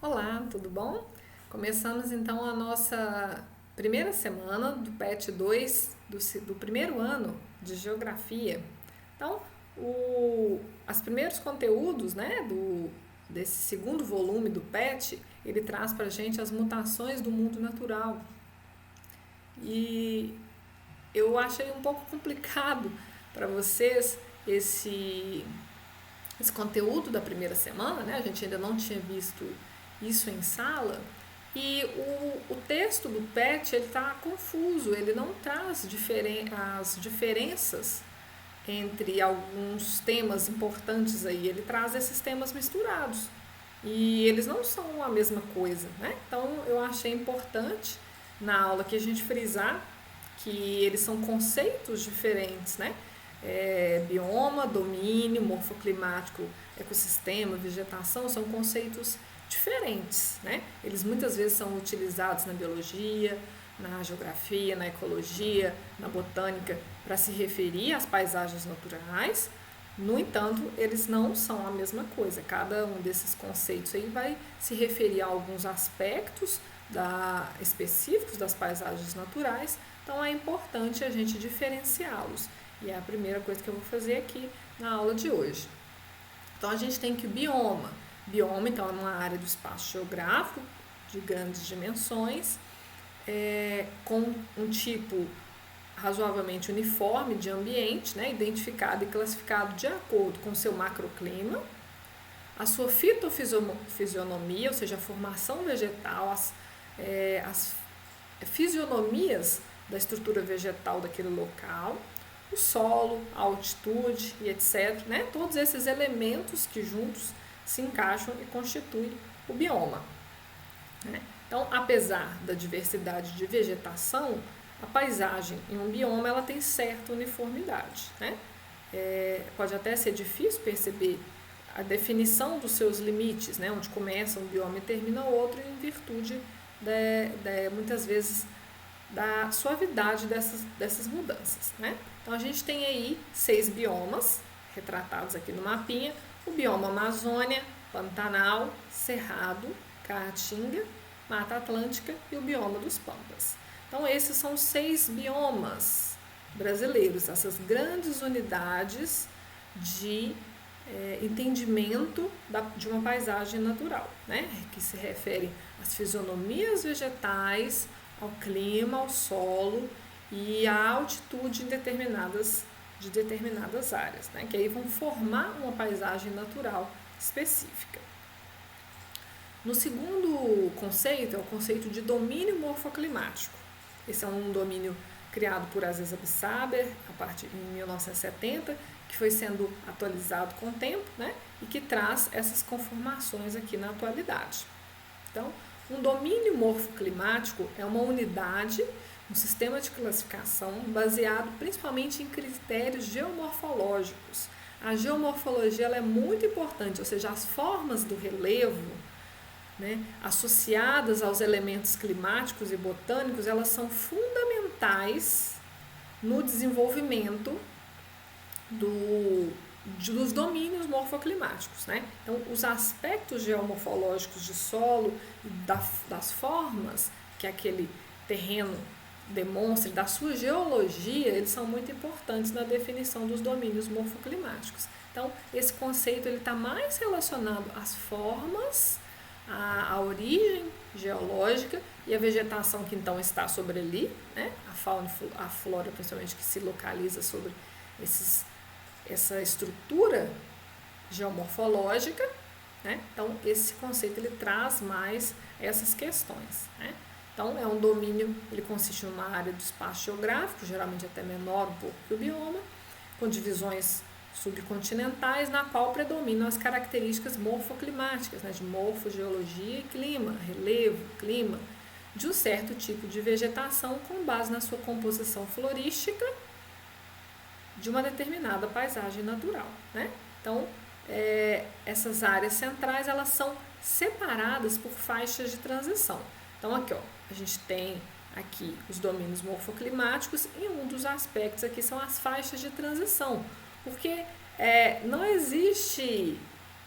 Olá, tudo bom? Começamos então a nossa primeira semana do PET 2 do primeiro ano de Geografia. Então, os primeiros conteúdos desse segundo volume do PET, ele traz para a gente as mutações do mundo natural. E eu achei um pouco complicado para vocês esse conteúdo da primeira semana, né? A gente ainda não tinha visto isso em sala. E o texto do PET ele está confuso, ele não traz as diferenças entre alguns temas importantes aí, ele traz esses temas misturados. E eles não são a mesma coisa, né? Então eu achei importante na aula que a gente frisar que eles são conceitos diferentes, né? Bioma, domínio, morfoclimático, ecossistema, vegetação são conceitos diferentes, né? Eles muitas vezes são utilizados na biologia, na geografia, na ecologia, na botânica, para se referir às paisagens naturais. No entanto, eles não são a mesma coisa. Cada um desses conceitos aí vai se referir a alguns aspectos específicos das paisagens naturais. Então, é importante a gente diferenciá-los. E é a primeira coisa que eu vou fazer aqui na aula de hoje. Então, a gente tem que o bioma. Bioma, então, é uma área do espaço geográfico de grandes dimensões, com um tipo razoavelmente uniforme de ambiente, né, identificado e classificado de acordo com o seu macroclima, a sua fitofisionomia, ou seja, a formação vegetal, as fisionomias da estrutura vegetal daquele local, o solo, a altitude e etc. Né? Todos esses elementos que juntos se encaixam e constituem o bioma. Né? Então, apesar da diversidade de vegetação, a paisagem em um bioma ela tem certa uniformidade. Né? Pode até ser difícil perceber a definição dos seus limites, né? Onde começa um bioma e termina o outro, em virtude, muitas vezes, da suavidade dessas mudanças. Né? Então, a gente tem aí 6 biomas retratados aqui no mapinha: o bioma Amazônia, Pantanal, Cerrado, Caatinga, Mata Atlântica e o bioma dos Pampas. Então, esses são 6 biomas brasileiros, essas grandes unidades de entendimento de uma paisagem natural, né? Que se refere às fisionomias vegetais, ao clima, ao solo e à altitude de determinadas áreas, né? Que aí vão formar uma paisagem natural específica. No segundo conceito, é o conceito de domínio morfoclimático. Esse é um domínio criado por Aziz Absaber a partir de 1970, que foi sendo atualizado com o tempo, né? E que traz essas conformações aqui na atualidade. Então, um domínio morfoclimático é uma unidade, um sistema de classificação baseado principalmente em critérios geomorfológicos. A geomorfologia ela é muito importante, ou seja, as formas do relevo, né, associadas aos elementos climáticos e botânicos, elas são fundamentais no desenvolvimento dos domínios morfoclimáticos. Né? Então, os aspectos geomorfológicos de solo e das formas que aquele terreno demonstre, da sua geologia, eles são muito importantes na definição dos domínios morfoclimáticos. Então, esse conceito está mais relacionado às formas, a origem geológica e a vegetação que então está sobre ali, né? A fauna e a flora principalmente que se localiza sobre essa estrutura geomorfológica, né? Então esse conceito ele traz mais essas questões, né? Então é um domínio, ele consiste em uma área do espaço geográfico, geralmente até menor um pouco que o bioma, com divisões subcontinentais, na qual predominam as características morfoclimáticas, né, de morfogeologia e clima, relevo, clima, de um certo tipo de vegetação com base na sua composição florística de uma determinada paisagem natural. Né? Então, essas áreas centrais elas são separadas por faixas de transição. Então, aqui ó, a gente tem aqui os domínios morfoclimáticos e um dos aspectos aqui são as faixas de transição, porque não existe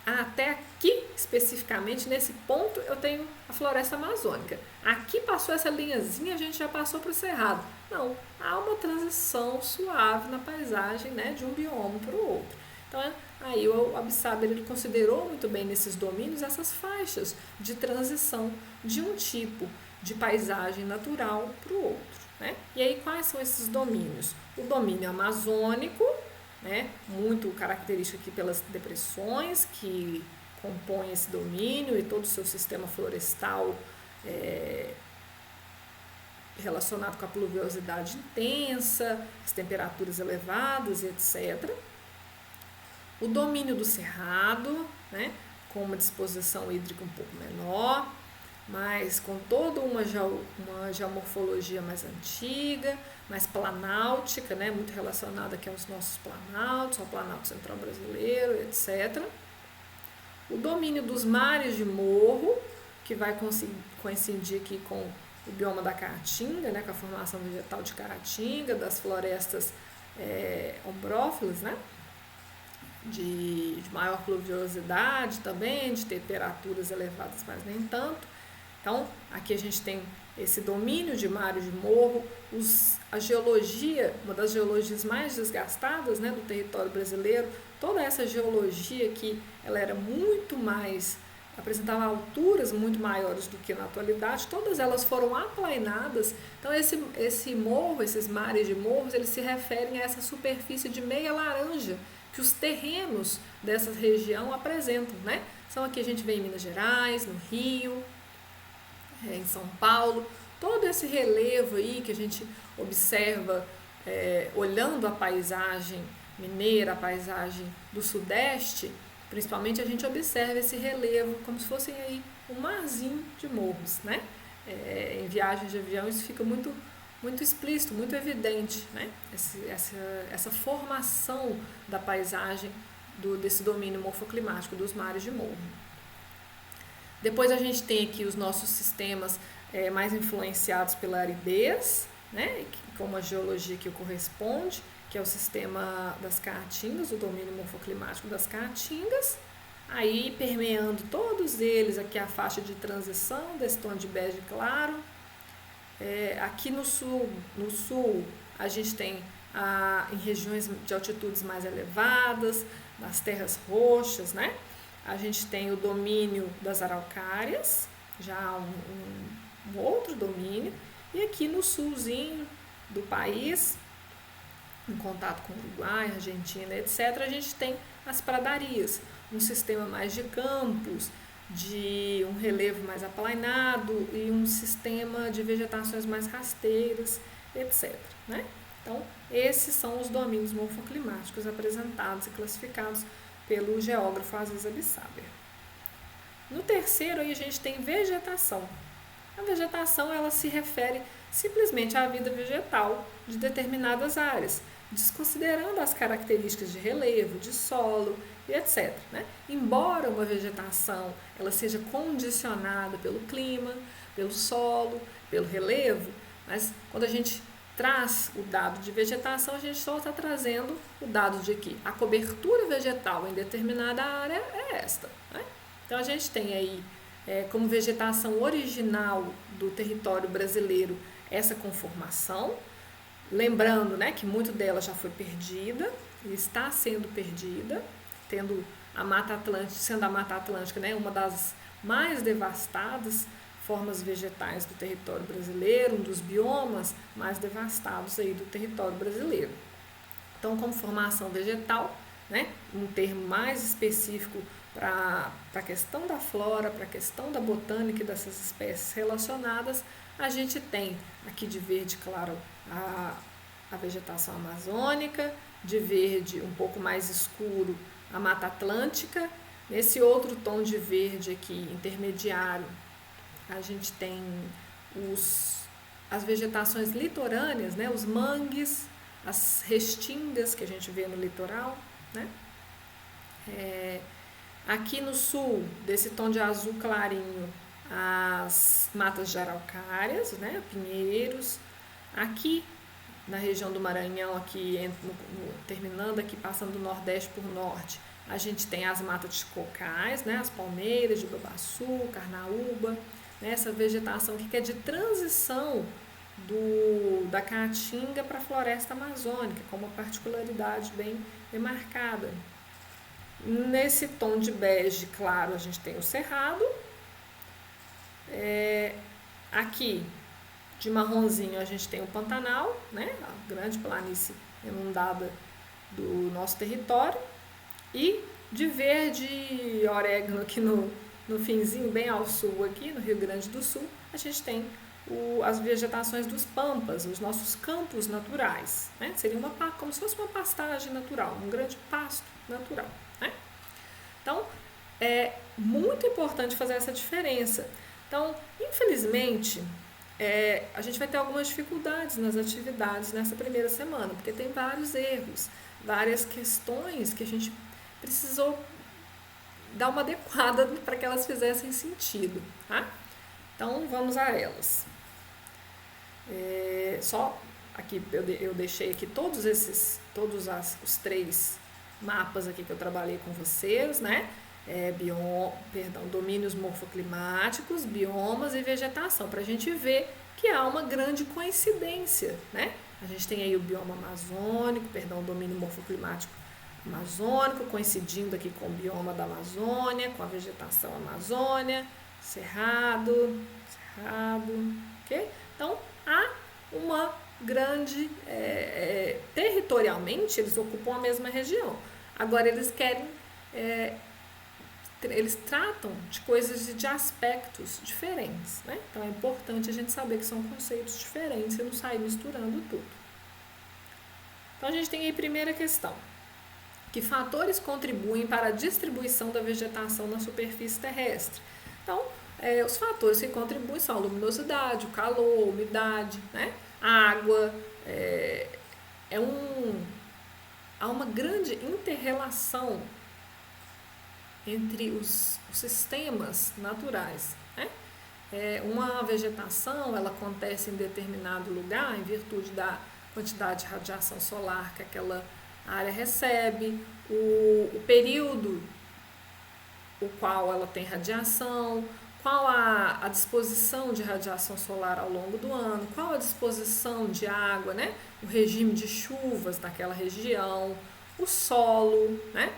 até aqui, especificamente, nesse ponto, eu tenho a floresta amazônica. Aqui passou essa linhazinha, a gente já passou para o cerrado. Não, há uma transição suave na paisagem, né, de um bioma para o outro. Então, aí o Abissaber ele considerou muito bem nesses domínios essas faixas de transição de um tipo de paisagem natural para o outro. Né? E aí, quais são esses domínios? O domínio amazônico, né, muito característico aqui pelas depressões que compõem esse domínio e todo o seu sistema florestal relacionado com a pluviosidade intensa, as temperaturas elevadas, etc. O domínio do cerrado, né, com uma disposição hídrica um pouco menor, mas com toda uma geomorfologia mais antiga, mais planáutica, né, muito relacionada aqui aos nossos planaltos, ao Planalto Central Brasileiro, etc. O domínio dos mares de morro, que vai coincidir aqui com o bioma da Caatinga, né, com a formação vegetal de Caatinga, das florestas ombrófilas, né, de maior pluviosidade também, de temperaturas elevadas, mas nem tanto. Então, aqui a gente tem esse domínio de mares de morro, a geologia, uma das geologias mais desgastadas, né, do território brasileiro, toda essa geologia que ela era muito mais, apresentava alturas muito maiores do que na atualidade, todas elas foram aplainadas. Então, esse morro, esses mares de morros, eles se referem a essa superfície de meia laranja que os terrenos dessa região apresentam, né? Então, aqui a gente vê em Minas Gerais, no Rio, em São Paulo, todo esse relevo aí que a gente observa olhando a paisagem mineira, a paisagem do Sudeste, principalmente a gente observa esse relevo como se fosse aí um marzinho de morros, né? Em viagens de avião isso fica muito explícito, muito evidente, né? Essa formação da paisagem desse domínio morfoclimático dos mares de morro. Depois a gente tem aqui os nossos sistemas mais influenciados pela aridez, né? Com a geologia que corresponde, que é o sistema das caatingas, o domínio morfoclimático das caatingas. Aí permeando todos eles, aqui a faixa de transição desse tom de bege claro. Aqui no sul a gente tem em regiões de altitudes mais elevadas, nas terras roxas, né? A gente tem o domínio das araucárias, já um outro domínio, e aqui no sulzinho do país, em contato com o Uruguai, Argentina, etc., a gente tem as pradarias, um sistema mais de campos, de um relevo mais aplainado e um sistema de vegetações mais rasteiras, etc. Né? Então, esses são os domínios morfoclimáticos apresentados e classificados pelo geógrafo Aziz Abissaber. No terceiro, aí, a gente tem vegetação. A vegetação ela se refere simplesmente à vida vegetal de determinadas áreas, desconsiderando as características de relevo, de solo e etc. Né? Embora uma vegetação ela seja condicionada pelo clima, pelo solo, pelo relevo, mas quando a gente traz o dado de vegetação, a gente só está trazendo o dado de que a cobertura vegetal em determinada área é esta. Né? Então, a gente tem aí como vegetação original do território brasileiro essa conformação, lembrando, né, que muito dela já foi perdida e está sendo perdida, tendo a Mata Atlântica, sendo a Mata Atlântica, né, uma das mais devastadas formas vegetais do território brasileiro, um dos biomas mais devastados aí do território brasileiro. Então, como formação vegetal, né, um termo mais específico para a questão da flora, para a questão da botânica e dessas espécies relacionadas, a gente tem aqui de verde claro a vegetação amazônica, de verde um pouco mais escuro a Mata Atlântica, nesse outro tom de verde aqui intermediário a gente tem as vegetações litorâneas, né, os mangues, as restingas que a gente vê no litoral, né? Aqui no sul, desse tom de azul clarinho, as matas de araucárias, né, pinheiros. Aqui na região do Maranhão, aqui terminando aqui, passando do nordeste por norte, A gente tem as matas de cocais, né? As palmeiras de babaçu, carnaúba, né? Essa vegetação que é de transição da caatinga para a floresta amazônica, com uma particularidade bem marcada. Nesse tom de bege claro, a gente tem o cerrado. Aqui, de marronzinho, a gente tem o Pantanal, né? A grande planície inundada do nosso território. E de verde orégano aqui no finzinho, bem ao sul aqui, no Rio Grande do Sul, a gente tem as vegetações dos pampas, os nossos campos naturais, né? Seria como se fosse uma pastagem natural, um grande pasto natural, né? Então, é muito importante fazer essa diferença. Então, infelizmente, a gente vai ter algumas dificuldades nas atividades nessa primeira semana, porque tem vários erros, várias questões que a gente precisou dar uma adequada para que elas fizessem sentido, tá? Então, vamos a elas. Só aqui eu deixei aqui todos os 3 mapas aqui que eu trabalhei com vocês, né? Domínios morfoclimáticos, biomas e vegetação, para a gente ver que há uma grande coincidência, né? A gente tem aí o bioma amazônico, domínio morfoclimático amazônico, coincidindo aqui com o bioma da Amazônia, com a vegetação amazônia, cerrado, ok? Então, há uma grande... territorialmente, eles ocupam a mesma região. Agora, eles querem... eles tratam de coisas de aspectos diferentes, né? Então, é importante a gente saber que são conceitos diferentes e não sair misturando tudo. Então, a gente tem aí a primeira questão. Que fatores contribuem para a distribuição da vegetação na superfície terrestre? Então, os fatores que contribuem são a luminosidade, o calor, a umidade, né? A água. Há uma grande inter-relação entre os sistemas naturais, né? Uma vegetação, ela acontece em determinado lugar em virtude da quantidade de radiação solar que aquela área recebe, o período o qual ela tem radiação, qual a disposição de radiação solar ao longo do ano, qual a disposição de água, né? O regime de chuvas naquela região, o solo, né?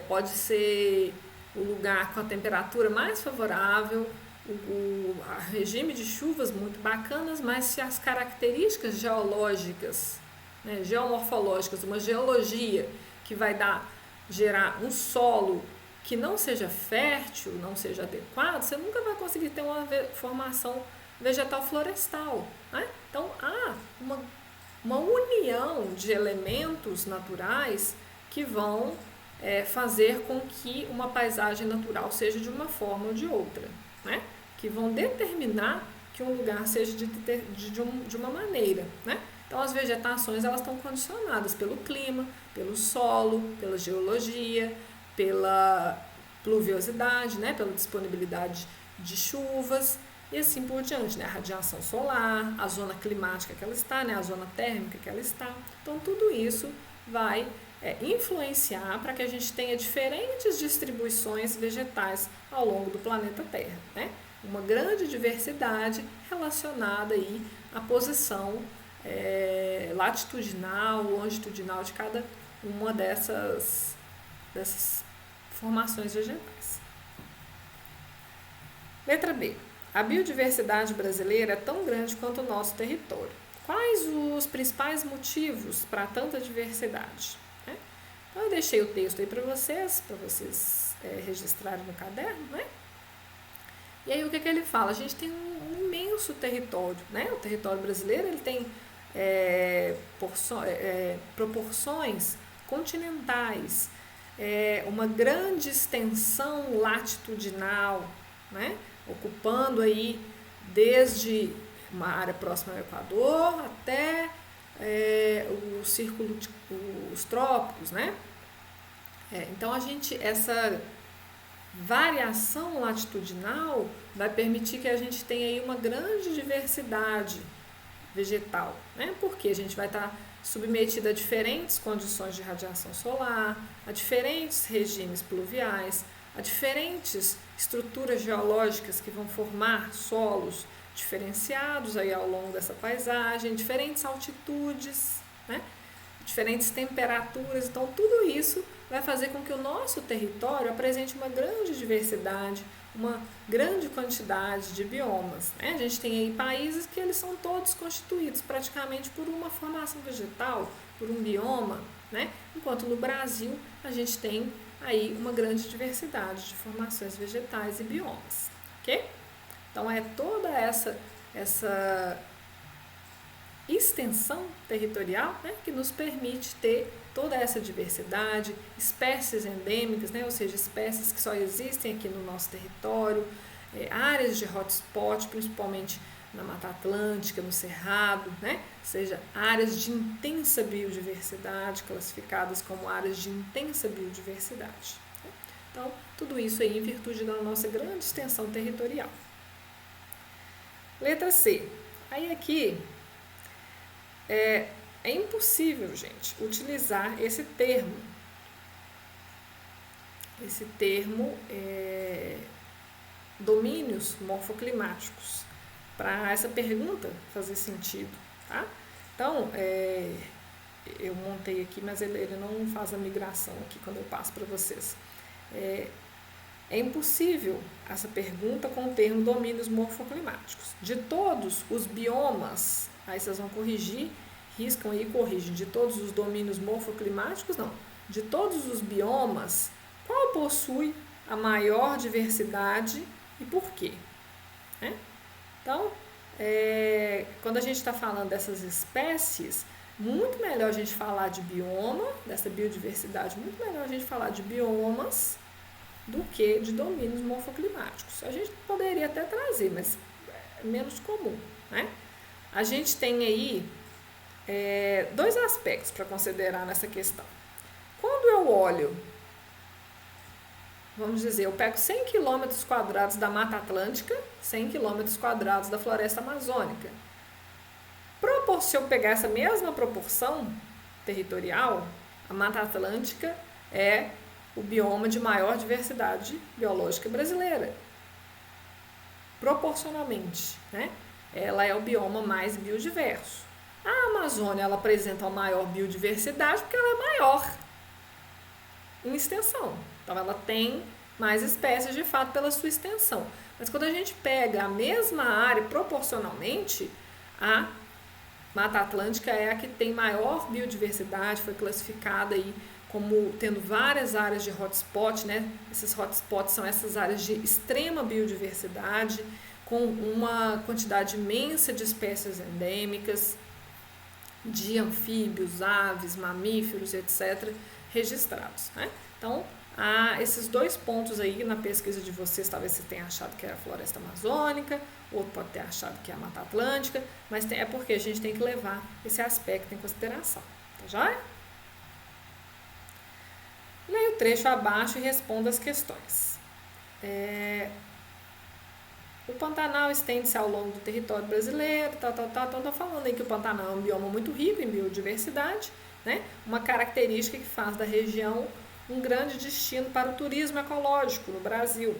Pode ser o lugar com a temperatura mais favorável, o regime de chuvas muito bacanas, mas se as características geológicas, né, geomorfológicas, uma geologia que vai gerar um solo que não seja fértil, não seja adequado, você nunca vai conseguir ter uma formação vegetal florestal, né? Então, há uma união de elementos naturais que vão fazer com que uma paisagem natural seja de uma forma ou de outra, né? Que vão determinar que um lugar seja de uma maneira, né? Então, as vegetações elas estão condicionadas pelo clima, pelo solo, pela geologia, pela pluviosidade, né? Pela disponibilidade de chuvas e assim por diante, né? A radiação solar, a zona climática que ela está, né? A zona térmica que ela está. Então, tudo isso vai influenciar para que a gente tenha diferentes distribuições vegetais ao longo do planeta Terra, né? Uma grande diversidade relacionada aí à posição latitudinal, longitudinal de cada uma dessas formações vegetais. Letra B. A biodiversidade brasileira é tão grande quanto o nosso território. Quais os principais motivos para tanta diversidade? Então, eu deixei o texto aí para vocês registrarem no caderno, né? E aí, o que ele fala? A gente tem um imenso território, né? O território brasileiro, ele tem proporções continentais, uma grande extensão latitudinal, né? Ocupando aí desde uma área próxima ao Equador até o círculo os trópicos, né? Então essa variação latitudinal vai permitir que a gente tenha aí uma grande diversidade vegetal, né? Porque a gente vai estar submetida a diferentes condições de radiação solar, a diferentes regimes pluviais, a diferentes estruturas geológicas que vão formar solos diferenciados aí ao longo dessa paisagem, diferentes altitudes, né? Diferentes temperaturas. Então, tudo isso vai fazer com que o nosso território apresente uma grande diversidade, uma grande quantidade de biomas, né? A gente tem aí países que eles são todos constituídos praticamente por uma formação vegetal, por um bioma, né? Enquanto no Brasil a gente tem aí uma grande diversidade de formações vegetais e biomas, ok? Então é toda essa extensão territorial, né, que nos permite ter toda essa diversidade, espécies endêmicas, né, ou seja, espécies que só existem aqui no nosso território, áreas de hotspot, principalmente na Mata Atlântica, no Cerrado, né, ou seja, áreas de intensa biodiversidade, classificadas como áreas de intensa biodiversidade. Né? Então, tudo isso aí em virtude da nossa grande extensão territorial. Letra C. Aí aqui é impossível, gente, utilizar esse termo. Esse termo domínios morfoclimáticos para essa pergunta fazer sentido, tá? Então, eu montei aqui, mas ele não faz a migração aqui quando eu passo para vocês. É impossível essa pergunta com o termo domínios morfoclimáticos. De todos os biomas, aí vocês vão corrigir, riscam aí e corrigem. De todos os domínios morfoclimáticos, não. De todos os biomas, qual possui a maior diversidade e por quê? Então, quando a gente está falando dessas espécies, muito melhor a gente falar de bioma, dessa biodiversidade, muito melhor a gente falar de biomas do que de domínios morfoclimáticos. A gente poderia até trazer, mas é menos comum, né? A gente tem aí dois aspectos para considerar nessa questão. Quando eu olho, vamos dizer, eu pego 100 km² da Mata Atlântica, 100 km² da Floresta Amazônica. Se eu pegar essa mesma proporção territorial, a Mata Atlântica é o bioma de maior diversidade biológica brasileira. Proporcionalmente, né? Ela é o bioma mais biodiverso. A Amazônia, ela apresenta uma maior biodiversidade porque ela é maior em extensão. Então, ela tem mais espécies, de fato, pela sua extensão. Mas quando a gente pega a mesma área proporcionalmente, a Mata Atlântica é a que tem maior biodiversidade, foi classificada aí como tendo várias áreas de hotspot, né? Esses hotspots são essas áreas de extrema biodiversidade, com uma quantidade imensa de espécies endêmicas, de anfíbios, aves, mamíferos, etc., registrados, né? Então, há esses dois pontos aí na pesquisa de vocês, talvez você tenha achado que era a floresta amazônica, outro pode ter achado que é a Mata Atlântica, mas é porque a gente tem que levar esse aspecto em consideração, tá joia? Leia o trecho abaixo e responda as questões. O Pantanal estende-se ao longo do território brasileiro, Então, estou falando aí que o Pantanal é um bioma muito rico em biodiversidade, né? Uma característica que faz da região um grande destino para o turismo ecológico no Brasil.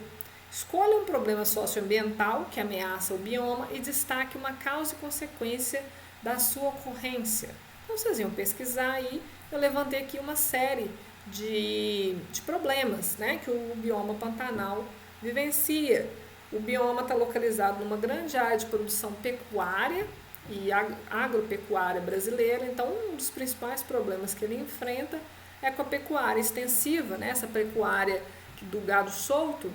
Escolha um problema socioambiental que ameaça o bioma e destaque uma causa e consequência da sua ocorrência. Então, vocês iam pesquisar aí, eu levantei aqui uma série de problemas, né, que o bioma Pantanal vivencia. O bioma está localizado numa grande área de produção pecuária e agropecuária brasileira, então um dos principais problemas que ele enfrenta é com a pecuária extensiva, né, essa pecuária do gado solto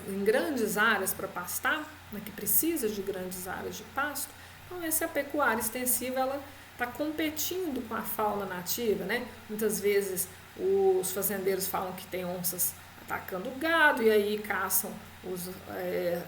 em grandes áreas para pastar, né, que precisa de grandes áreas de pasto. Então essa pecuária extensiva, ela está competindo com a fauna nativa, né? Muitas vezes os fazendeiros falam que tem onças atacando o gado e aí caçam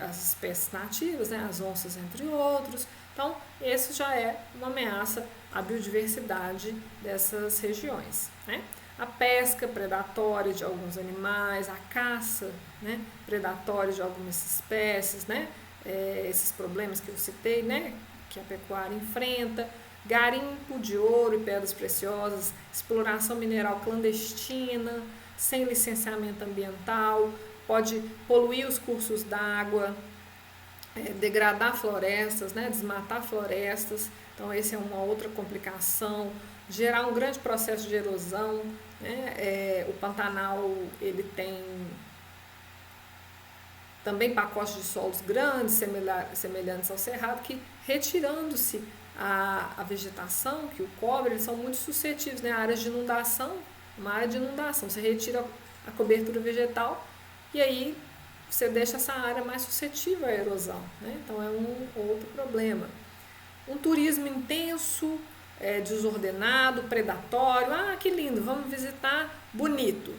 as espécies nativas, né? As onças entre outros. Então, esse já é uma ameaça à biodiversidade dessas regiões, né? A pesca predatória de alguns animais, a caça, né, predatória de algumas espécies, né? Esses problemas que eu citei, né, que a pecuária enfrenta. garimpo de ouro e pedras preciosas, exploração mineral clandestina, sem licenciamento ambiental, pode poluir os cursos d'água, degradar florestas, né, desmatar florestas. Então, essa é uma outra complicação, gerar um grande processo de erosão, né? O Pantanal, ele tem também pacotes de solos grandes, semelhantes ao cerrado, que retirando-se a vegetação que o cobre, eles são muito suscetíveis, né? Áreas de inundação, uma área de inundação, você retira a cobertura vegetal e aí você deixa essa área mais suscetível à erosão, né? Então é um outro problema. Um turismo intenso, desordenado, predatório, que lindo, vamos visitar, bonito,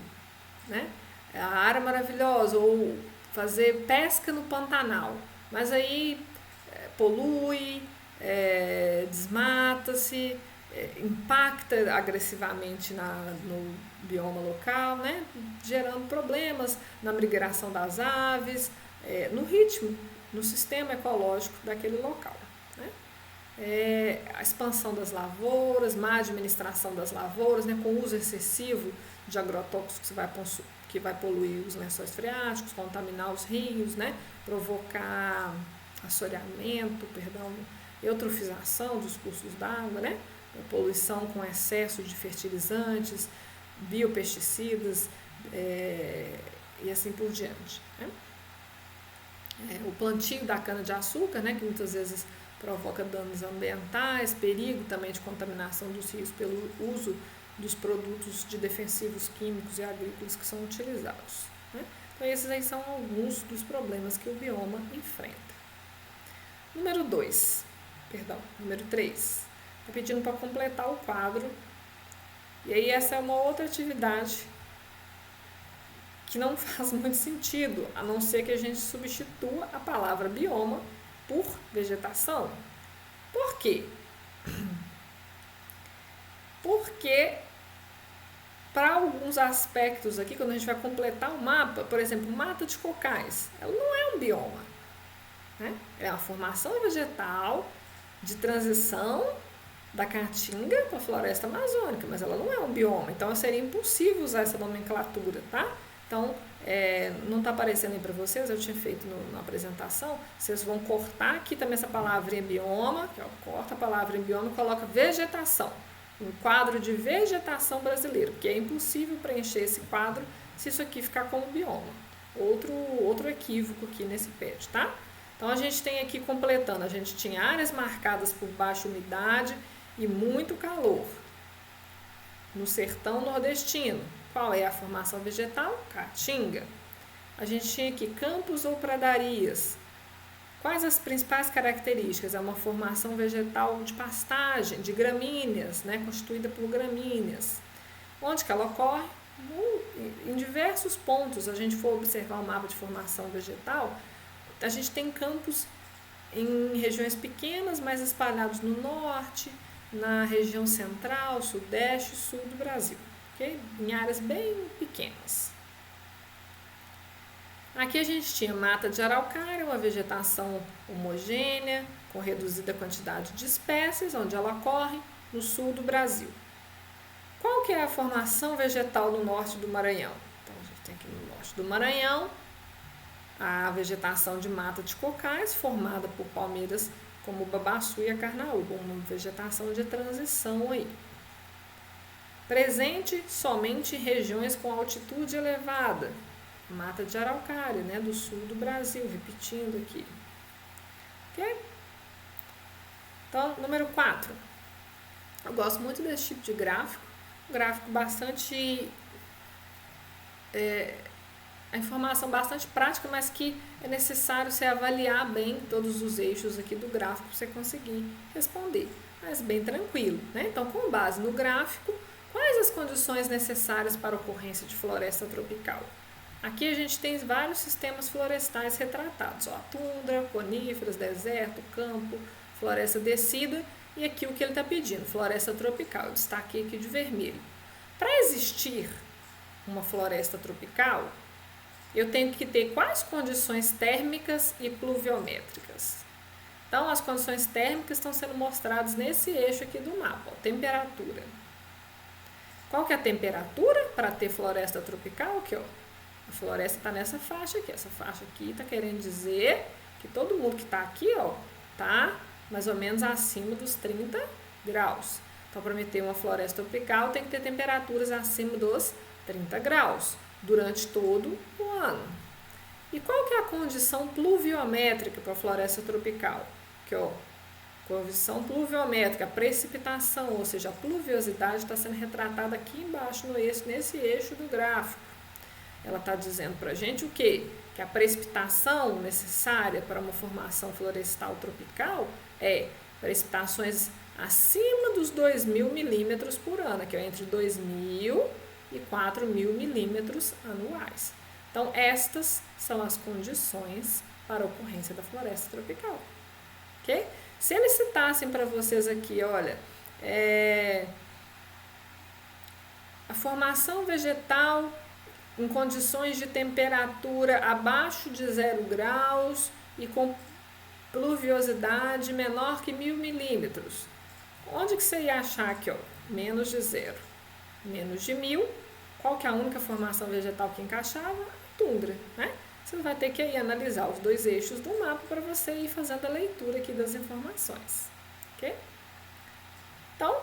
né? A área maravilhosa, ou fazer pesca no Pantanal, mas aí polui, desmata-se, impacta agressivamente no bioma local, né? Gerando problemas na migração das aves, no ritmo, no sistema ecológico daquele local, né? A expansão das lavouras, má administração das lavouras, né? Com uso excessivo de agrotóxicos que vai poluir os lençóis freáticos, contaminar os rios, né? Provocar assoreamento, eutrofização dos cursos d'água, né? Poluição com excesso de fertilizantes, biopesticidas, e assim por diante, né? O plantio da cana-de-açúcar, né, que muitas vezes provoca danos ambientais, perigo também de contaminação dos rios pelo uso dos produtos de defensivos químicos e agrícolas que são utilizados, né? Então, esses aí são alguns dos problemas que o bioma enfrenta. Número 3. Estou pedindo para completar o quadro. E aí essa é uma outra atividade que não faz muito sentido, a não ser que a gente substitua a palavra bioma por vegetação. Por quê? Porque para alguns aspectos aqui, quando a gente vai completar o mapa, por exemplo, mata de cocais, ela não é um bioma, né? É uma formação vegetal de transição da caatinga para a floresta amazônica, mas ela não é um bioma, então seria impossível usar essa nomenclatura, tá? Então, não está aparecendo aí para vocês, eu tinha feito na apresentação, vocês vão cortar aqui também essa palavra em bioma, que corta a palavra em bioma e coloca vegetação, um quadro de vegetação brasileiro, porque é impossível preencher esse quadro se isso aqui ficar como bioma. Outro equívoco aqui nesse PET, tá? Então, a gente tem aqui completando, a gente tinha áreas marcadas por baixa umidade e muito calor. No sertão nordestino, qual é a formação vegetal? Caatinga. A gente tinha aqui campos ou pradarias. Quais as principais características? É uma formação vegetal de pastagem, de gramíneas, né, constituída por gramíneas. Onde que ela ocorre? Em diversos pontos. A gente for observar o mapa de formação vegetal, a gente tem campos em regiões pequenas, mais espalhados no norte, na região central, sudeste e sul do Brasil, okay? Em áreas bem pequenas. Aqui a gente tinha mata de araucária, uma vegetação homogênea, com reduzida quantidade de espécies, onde ela ocorre no sul do Brasil. Qual que é a formação vegetal no norte do Maranhão? Então, a gente tem aqui no norte do Maranhão a vegetação de mata de cocais, formada por palmeiras como o babaçu e a carnaúba, uma vegetação de transição aí. Presente somente em regiões com altitude elevada, mata de araucária, né, do sul do Brasil, repetindo aqui. Ok? Então, número 4. Eu gosto muito desse tipo de gráfico, um gráfico bastante... a informação bastante prática, mas que é necessário você avaliar bem todos os eixos aqui do gráfico para você conseguir responder, mas bem tranquilo, né? Então, com base no gráfico, quais as condições necessárias para a ocorrência de floresta tropical? Aqui a gente tem vários sistemas florestais retratados, ó, tundra, coníferas, deserto, campo, floresta descida, e aqui o que ele está pedindo, floresta tropical, eu destaquei aqui de vermelho. Para existir uma floresta tropical, eu tenho que ter quais condições térmicas e pluviométricas? Então, as condições térmicas estão sendo mostradas nesse eixo aqui do mapa, ó, temperatura. Qual que é a temperatura para ter floresta tropical? Aqui, ó. A floresta está nessa faixa aqui. Essa faixa aqui está querendo dizer que todo mundo que está aqui, ó, tá mais ou menos acima dos 30 graus. Então, para ter uma floresta tropical, tem que ter temperaturas acima dos 30 graus durante todo o ano. E qual que é a condição pluviométrica para a floresta tropical? Aqui, ó, condição pluviométrica, a precipitação, ou seja, a pluviosidade está sendo retratada aqui embaixo nesse eixo do gráfico. Ela está dizendo para a gente o quê? Que a precipitação necessária para uma formação florestal tropical é precipitações acima dos 2.000 milímetros por ano, que é entre 2.000 e 4.000 milímetros anuais. Então, estas são as condições para a ocorrência da floresta tropical. Ok? Se eles citassem para vocês aqui, olha, a formação vegetal em condições de temperatura abaixo de 0 graus e com pluviosidade menor que 1.000 milímetros. Onde que você ia achar aqui, ó? Menos de 0. Menos de 1.000. Qual que é a única formação vegetal que encaixava? A tundra, né? Você vai ter que aí analisar os dois eixos do mapa para você ir fazendo a leitura aqui das informações. Ok? Então,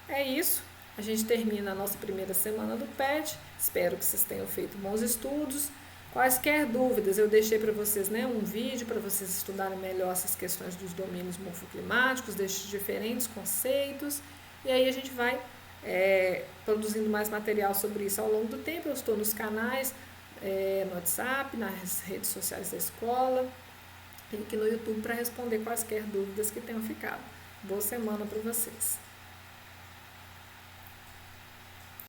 é isso. A gente termina a nossa primeira semana do PET. Espero que vocês tenham feito bons estudos. Quaisquer dúvidas, eu deixei para vocês, né, um vídeo para vocês estudarem melhor essas questões dos domínios morfoclimáticos, desses diferentes conceitos. E aí a gente vai produzindo mais material sobre isso ao longo do tempo. Eu estou nos canais, no WhatsApp, nas redes sociais da escola e aqui no YouTube para responder quaisquer dúvidas que tenham ficado. Boa semana para vocês.